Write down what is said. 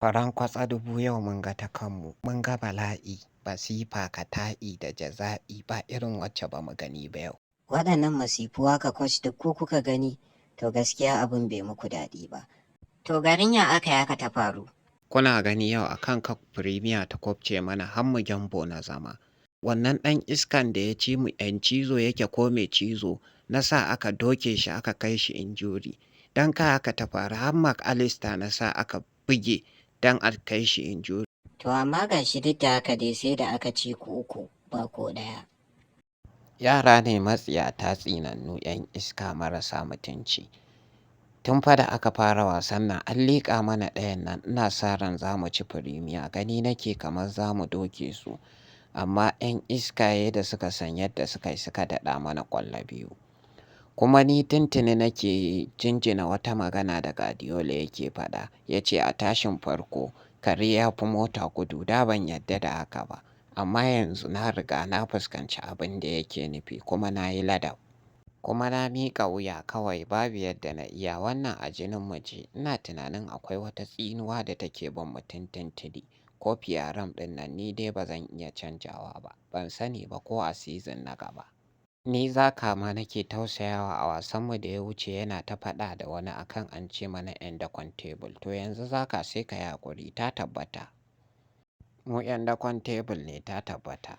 Faran kwatsa dubu yau mun ga ta kanmu, mun ga bala'i, masifa, kata'i da jaza'i ba irin wacce ba mu gani ba yau. Waɗannan masifu haka kwas duk ku kuka gani, to gaskiya abin bai muku daɗi ba. To garin ya aka yaka ta faru. Kuna gani yau a kan Cup Premier ta kwafce mana har mu gyambo na zama. Wannan ɗan iskan da ya ci mu ‘yan cizo yake ko mai cizo na sa aka doke shi aka kai shi injuri. Don ka haka ta faru har Mark Allister na sa aka buge don a kai shi injuri. To amma ga shi duk da haka dai sai da aka ci ku uku ba ko ɗaya. Yara ne matsiyata tsinannu 'yan iska marasa mutunci. Tun fa da aka fara wasan nan an liƙa mana ɗayan nan ina sa ran za mu ci firimiya gani nake kamar za mu doke su. Amma 'yan iskaye da suka san yadda suka yi suka daɗa mana ƙwallo biyu. Kuma ni tuntuni nake jinjina wata magana da Guardiola yake faɗa ya ce a tashin farko kare ya fi mota gudu da ban yadda da haka ba. Amma yanzu na riga na fuskanci abin da yake nufi kuma na yi ladab. Kuma na miƙa wuya kawai babu yadda na iya wannan a jinin mu ce ina tunanin akwai wata tsinuwa da take bin mutum tuntuni. Ko fiyaram ɗin nan ni dai ba zan iya canjawa ba. Ban sani ba ko a season na gaba. Ni Zaka ma nake tausayawa a wasanmu da ya wuce yana ta faɗa da wani akan an ce mana 'yan dakon tebul. To yanzu Zaka sai ka yi haƙuri ta tabbata. Mu 'yan dakon tebul ne ta tabbata.